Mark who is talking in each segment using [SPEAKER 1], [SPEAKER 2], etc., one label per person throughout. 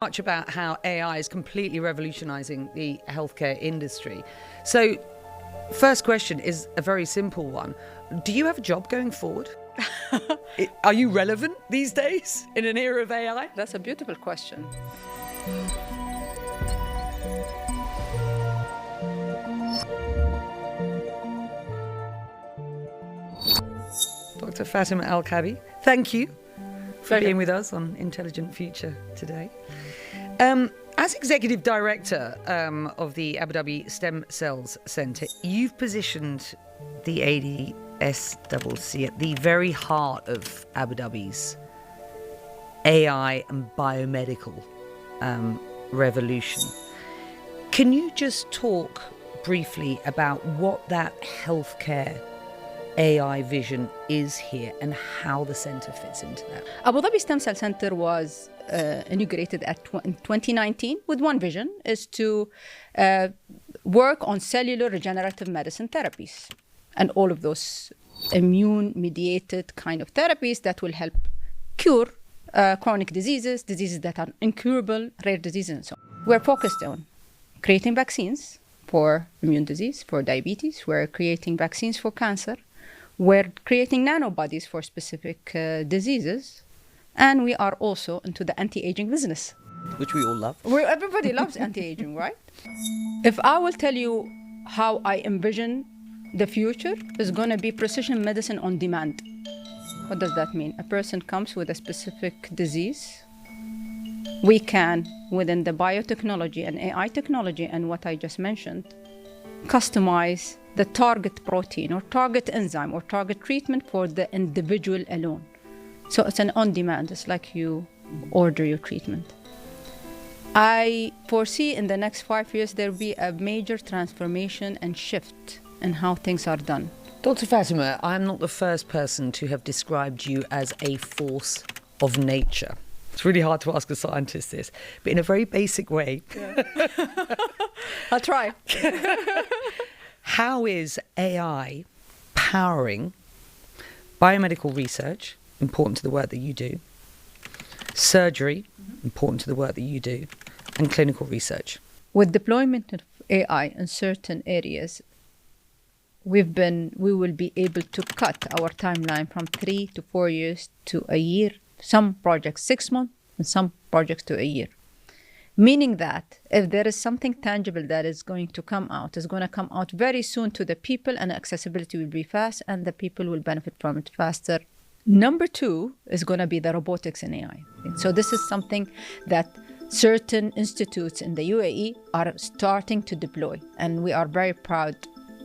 [SPEAKER 1] Much about how AI is completely revolutionizing the healthcare industry. So, first question is a very simple one. Do you have a job going forward? Are you relevant these days in an era of AI?
[SPEAKER 2] That's a beautiful question.
[SPEAKER 1] Dr. Fatima Alkaabi, thank you for being with us on Intelligent Future today. As Executive Director of the Abu Dhabi Stem Cells Centre, you've positioned the ADSCC at the very heart of Abu Dhabi's AI and biomedical revolution. Can you just talk briefly about what that healthcare AI vision is here and how the centre fits into that?
[SPEAKER 2] Abu Dhabi Stem Cell Centre was inaugurated in 2019 with one vision, is to work on cellular regenerative medicine therapies and all of those immune-mediated kind of therapies that will help cure chronic diseases, diseases that are incurable, rare diseases and so on. We're focused on creating vaccines for immune disease, for diabetes. We're creating vaccines for cancer. We're creating nanobodies for specific diseases. And we are also into the anti-aging business.
[SPEAKER 1] Which we all love.
[SPEAKER 2] Everybody loves anti-aging, right? If I will tell you how I envision the future, is going to be precision medicine on demand. What does that mean? A person comes with a specific disease. We can, within the biotechnology and AI technology and what I just mentioned, customize the target protein or target enzyme or target treatment for the individual alone. So it's an on-demand. It's like you order your treatment. I foresee in the next 5 years there will be a major transformation and shift in how things are done.
[SPEAKER 1] Dr. Fatima, I'm not the first person to have described you as a force of nature. It's really hard to ask a scientist this, but in a very basic way.
[SPEAKER 2] Yeah. I'll try.
[SPEAKER 1] How is AI powering biomedical research, important to the work that you do, surgery, important to the work that you do, and clinical research?
[SPEAKER 2] With deployment of AI in certain areas, we will be able to cut our timeline from 3 to 4 years to a year, some projects 6 months, and some projects to a year. Meaning that if there is something tangible that is going to come out, it's going to come out very soon to the people, and accessibility will be fast, and the people will benefit from it faster. Number 2 is going to be the robotics in AI. So this is something that certain institutes in the UAE are starting to deploy. And we are very proud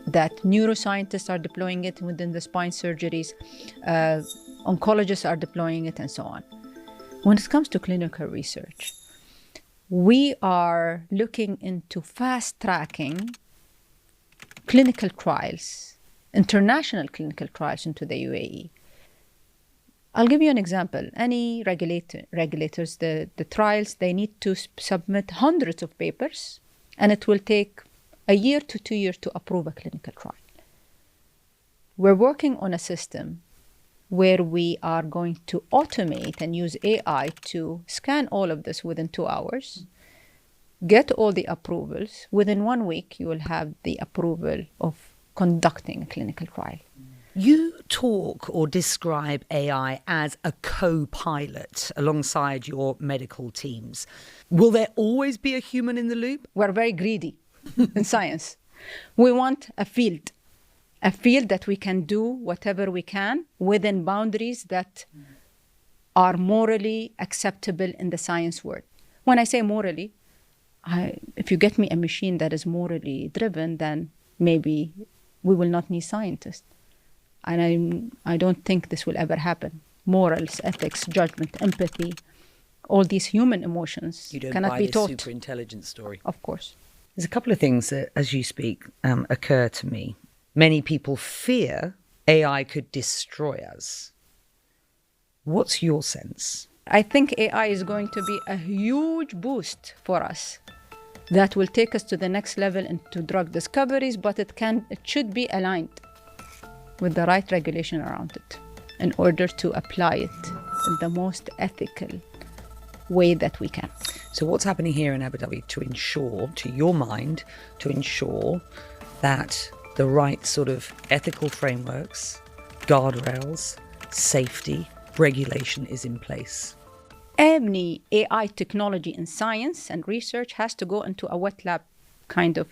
[SPEAKER 2] that neuroscientists are deploying it within the spine surgeries, oncologists are deploying it, and so on. When it comes to clinical research, we are looking into fast-tracking clinical trials, international clinical trials into the UAE. I'll give you an example. Any regulators, the trials, they need to submit hundreds of papers, and it will take a year to 2 years to approve a clinical trial. We're working on a system where we are going to automate and use AI to scan all of this within 2 hours, get all the approvals. Within 1 week, you will have the approval of conducting a clinical trial.
[SPEAKER 1] You talk or describe AI as a co-pilot alongside your medical teams. Will there always be a human in the loop?
[SPEAKER 2] We're very greedy in science. We want a field that we can do whatever we can within boundaries that are morally acceptable in the science world. When I say morally, if you get me a machine that is morally driven, then maybe we will not need scientists. And I don't think this will ever happen. Morals, ethics, judgment, empathy, all these human emotions cannot be taught.
[SPEAKER 1] You don't buy the super intelligent story.
[SPEAKER 2] Of course.
[SPEAKER 1] There's a couple of things that, as you speak, occur to me. Many people fear AI could destroy us. What's your sense?
[SPEAKER 2] I think AI is going to be a huge boost for us that will take us to the next level into drug discoveries, but it should be aligned with the right regulation around it in order to apply it in the most ethical way that we can.
[SPEAKER 1] So what's happening here in Abu Dhabi to ensure, to your mind, to ensure that the right sort of ethical frameworks, guardrails, safety, regulation is in place?
[SPEAKER 2] Any AI technology in science and research has to go into a wet lab kind of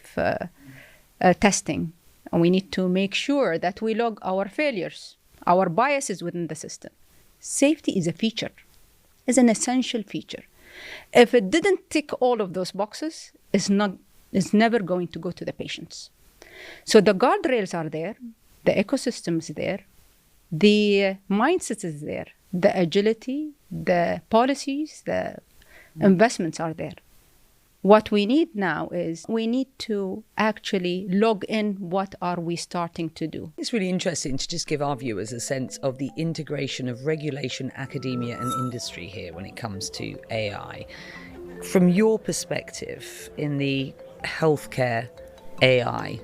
[SPEAKER 2] testing. And we need to make sure that we log our failures, our biases within the system. Safety is a feature, is an essential feature. If it didn't tick all of those boxes, it's never going to go to the patients. So the guardrails are there, the ecosystem is there, the mindset is there, the agility, the policies, the investments are there. What we need now is we need to actually log in what are we starting to do.
[SPEAKER 1] It's really interesting to just give our viewers a sense of the integration of regulation, academia and industry here when it comes to AI. From your perspective in the healthcare AI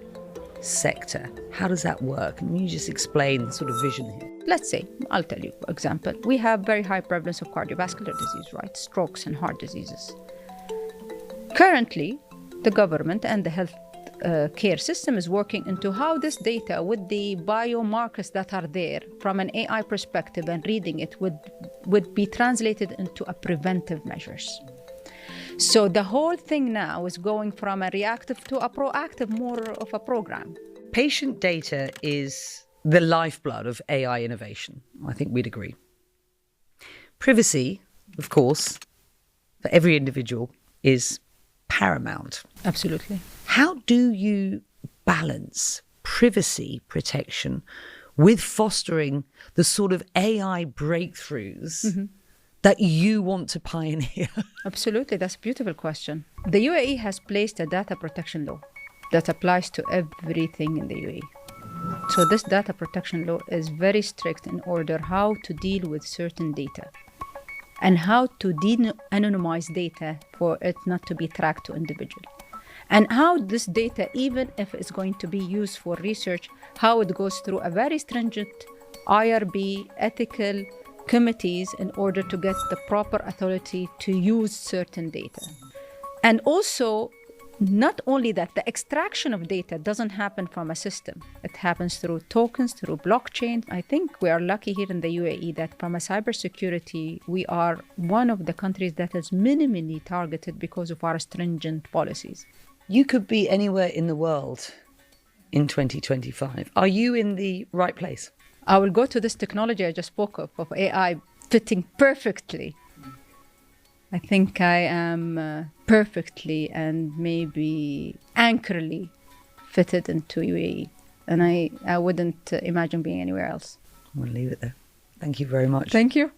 [SPEAKER 1] sector, how does that work? Can you just explain the sort of vision here?
[SPEAKER 2] Let's say, I'll tell you, for example, we have very high prevalence of cardiovascular disease, right? Strokes and heart diseases. Currently, the government and the health care system is working into how this data with the biomarkers that are there from an AI perspective and reading it would be translated into a preventive measures. So the whole thing now is going from a reactive to a proactive, more of a program.
[SPEAKER 1] Patient data is the lifeblood of AI innovation. I think we'd agree. Privacy, of course, for every individual is paramount.
[SPEAKER 2] Absolutely.
[SPEAKER 1] How do you balance privacy protection with fostering the sort of AI breakthroughs that you want to pioneer?
[SPEAKER 2] Absolutely. That's a beautiful question. The UAE has placed a data protection law that applies to everything in the UAE. So this data protection law is very strict in order how to deal with certain data and how to de-anonymize data for it not to be tracked to individual. And how this data, even if it's going to be used for research, how it goes through a very stringent IRB ethical committees in order to get the proper authority to use certain data. And also, not only that, the extraction of data doesn't happen from a system. It happens through tokens, through blockchain. I think we are lucky here in the UAE that from a cybersecurity, we are one of the countries that is minimally targeted because of our stringent policies.
[SPEAKER 1] You could be anywhere in the world in 2025. Are you in the right place?
[SPEAKER 2] I will go to this technology I just spoke of AI fitting perfectly. I think I am perfectly and maybe anchorly fitted into UAE. And I wouldn't imagine being anywhere else.
[SPEAKER 1] I'm going to leave it there. Thank you very much.
[SPEAKER 2] Thank you.